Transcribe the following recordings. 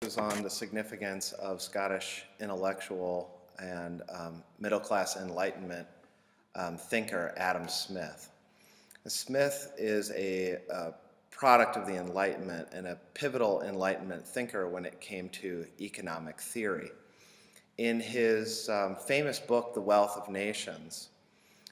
focuses on the significance of Scottish intellectual and middle-class Enlightenment thinker Adam Smith. Smith is a product of the Enlightenment and a pivotal Enlightenment thinker when it came to economic theory. In his famous book, The Wealth of Nations,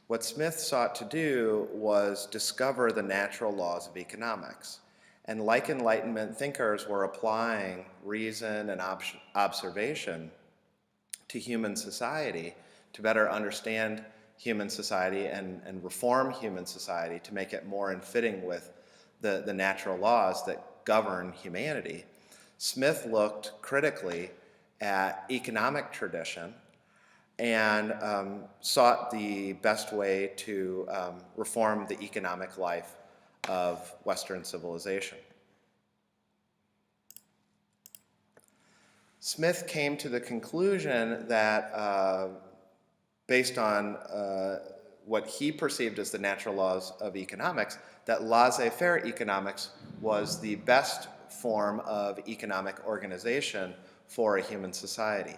what Smith sought to do was discover the natural laws of economics. And like Enlightenment thinkers were applying reason and observation to human society to better understand human society and reform human society to make it more in fitting with the natural laws that govern humanity. Smith looked critically at economic tradition and sought the best way to reform the economic life of Western civilization. Smith came to the conclusion that based on what he perceived as the natural laws of economics, that laissez-faire economics was the best form of economic organization for a human society.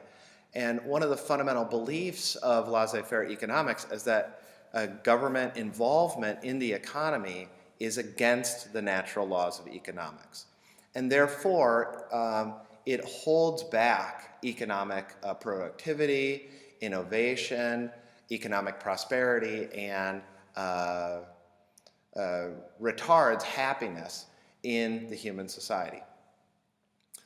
And one of the fundamental beliefs of laissez-faire economics is that government involvement in the economy is against the natural laws of economics. And therefore, it holds back economic productivity, innovation, economic prosperity, and retards happiness in the human society.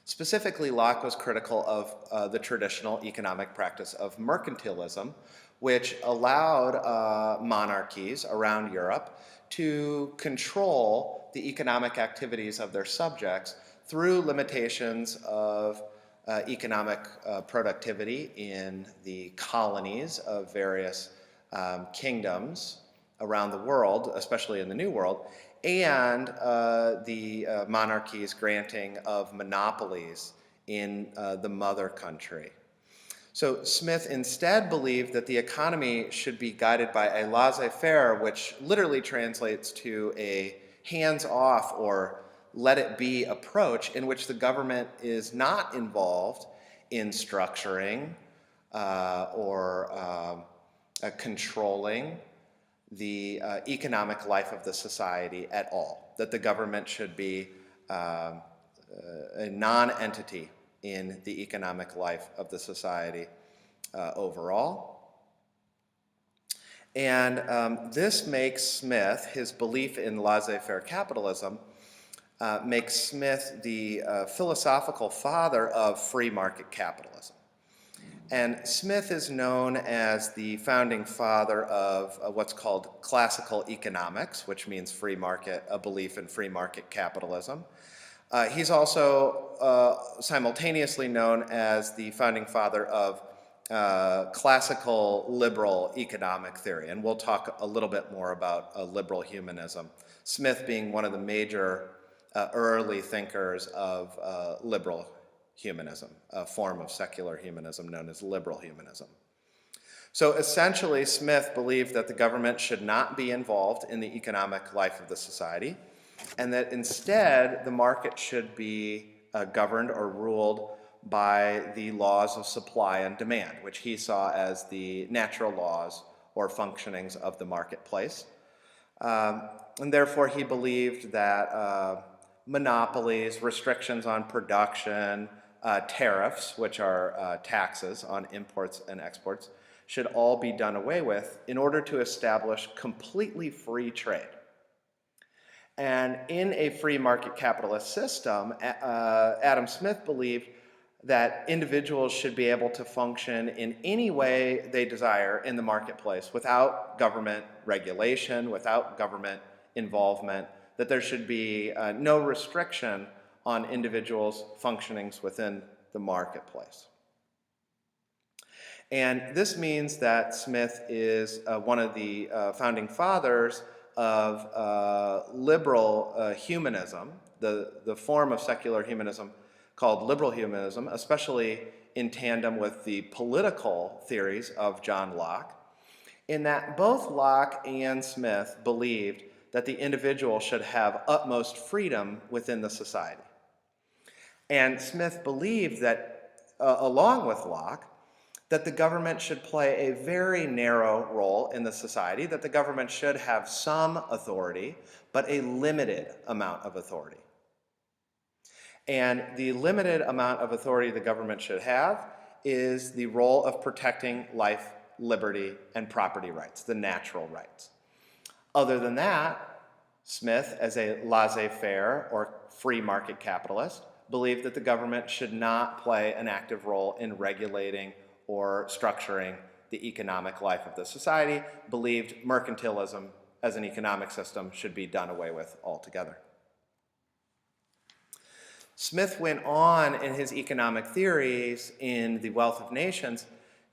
Specifically, Locke was critical of the traditional economic practice of mercantilism, which allowed monarchies around Europe to control the economic activities of their subjects through limitations of economic productivity in the colonies of various kingdoms around the world, especially in the New World, and the monarchies granting of monopolies in the mother country. So Smith instead believed that the economy should be guided by a laissez-faire, which literally translates to a hands-off or let-it-be approach in which the government is not involved in structuring or controlling the economic life of the society at all, that the government should be a non-entity in the economic life of the society overall. And this makes Smith, his belief in laissez-faire capitalism, makes Smith the philosophical father of free market capitalism. And Smith is known as the founding father of what's called classical economics, which means free market, a belief in free market capitalism. He's also simultaneously known as the founding father of classical liberal economic theory, and we'll talk a little bit more about liberal humanism. Smith being one of the major early thinkers of liberal humanism, a form of secular humanism known as liberal humanism. So essentially, Smith believed that the government should not be involved in the economic life of the society, and that instead the market should be governed or ruled by the laws of supply and demand, which he saw as the natural laws or functionings of the marketplace. And therefore he believed that monopolies, restrictions on production, tariffs, which are taxes on imports and exports, should all be done away with in order to establish completely free trade. And in a free market capitalist system, Adam Smith believed that individuals should be able to function in any way they desire in the marketplace without government regulation, without government involvement, that there should be no restriction on individuals' functionings within the marketplace. And this means that Smith is one of the founding fathers of liberal humanism, the form of secular humanism called liberal humanism, especially in tandem with the political theories of John Locke, in that both Locke and Smith believed that the individual should have utmost freedom within the society. And Smith believed that, along with Locke, that the government should play a very narrow role in the society, that the government should have some authority, but a limited amount of authority. And the limited amount of authority the government should have is the role of protecting life, liberty, and property rights, the natural rights. Other than that, Smith, as a laissez-faire or free market capitalist, believed that the government should not play an active role in regulating or structuring the economic life of the society, believed mercantilism as an economic system should be done away with altogether. Smith went on in his economic theories in The Wealth of Nations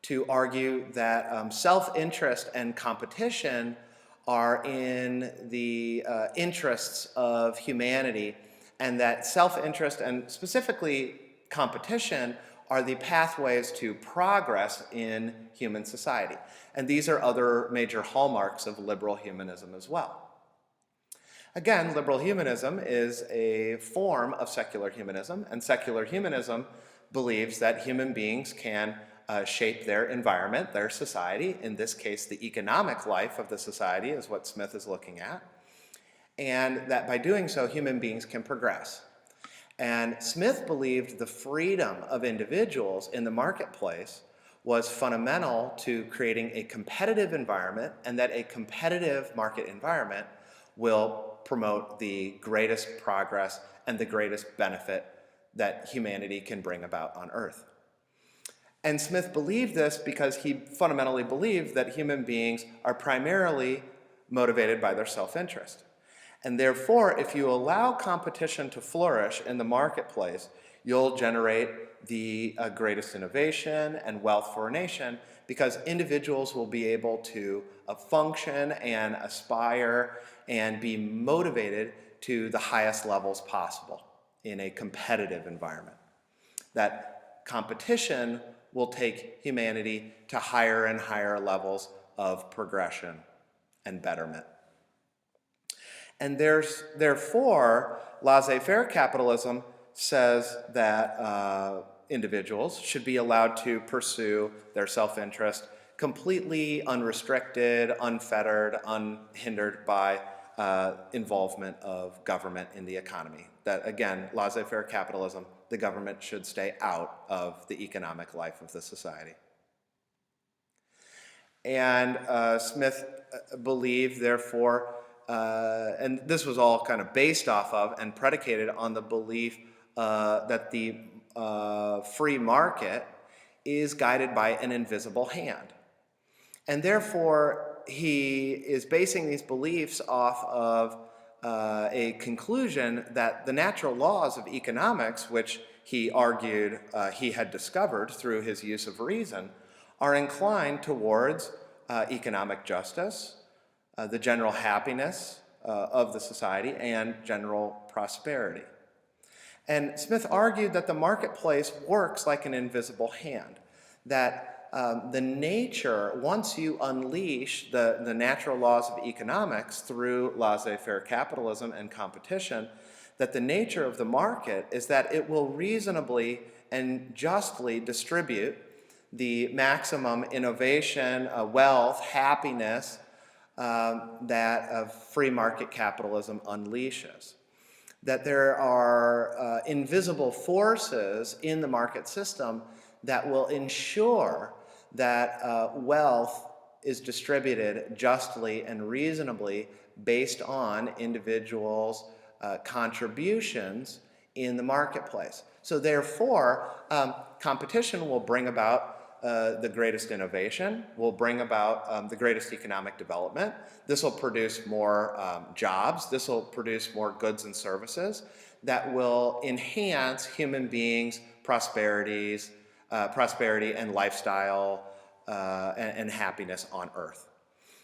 to argue that self-interest and competition are in the interests of humanity, and that self-interest and specifically competition are the pathways to progress in human society. And these are other major hallmarks of liberal humanism as well. Again, liberal humanism is a form of secular humanism, and secular humanism believes that human beings can shape their environment, their society. In this case, the economic life of the society is what Smith is looking at, and that by doing so, human beings can progress. And Smith believed the freedom of individuals in the marketplace was fundamental to creating a competitive environment, and that a competitive market environment will promote the greatest progress and the greatest benefit that humanity can bring about on Earth. And Smith believed this because he fundamentally believed that human beings are primarily motivated by their self-interest. And therefore, if you allow competition to flourish in the marketplace, you'll generate the greatest innovation and wealth for a nation, because individuals will be able to function and aspire and be motivated to the highest levels possible in a competitive environment. That competition will take humanity to higher and higher levels of progression and betterment. And therefore, laissez-faire capitalism says that individuals should be allowed to pursue their self-interest completely unrestricted, unfettered, unhindered by involvement of government in the economy. That, again, laissez-faire capitalism, the government should stay out of the economic life of the society. And Smith believed, therefore, and this was all kind of based off of and predicated on the belief that the free market is guided by an invisible hand. And therefore, he is basing these beliefs off of a conclusion that the natural laws of economics, which he argued he had discovered through his use of reason, are inclined towards economic justice, the general happiness of the society, and general prosperity. And Smith argued that the marketplace works like an invisible hand, that the nature, once you unleash the natural laws of economics through laissez-faire capitalism and competition, that the nature of the market is that it will reasonably and justly distribute the maximum innovation, wealth, happiness that free market capitalism unleashes. That there are invisible forces in the market system that will ensure that wealth is distributed justly and reasonably based on individuals' contributions in the marketplace. So therefore, competition will bring about the greatest innovation, will bring about the greatest economic development. This will produce more jobs. This will produce more goods and services that will enhance human beings' prosperity and lifestyle and happiness on Earth.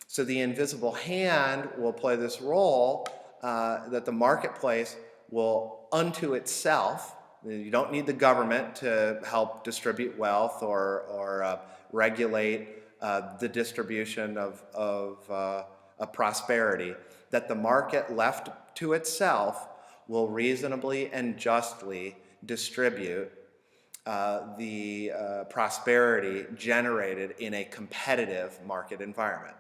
So the invisible hand will play this role that the marketplace will unto itself. You don't need the government to help distribute wealth or regulate the distribution of prosperity, that the market left to itself will reasonably and justly distribute the prosperity generated in a competitive market environment.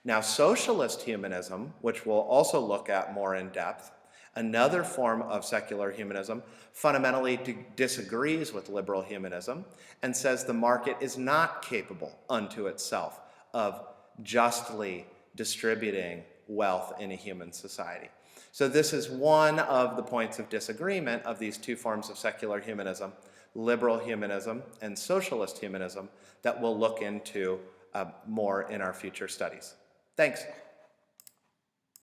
Now, socialist humanism, which we'll also look at more in depth, another form of secular humanism, fundamentally disagrees with liberal humanism and says the market is not capable unto itself of justly distributing wealth in a human society. So this is one of the points of disagreement of these two forms of secular humanism, liberal humanism and socialist humanism, that we'll look into more in our future studies. Thanks.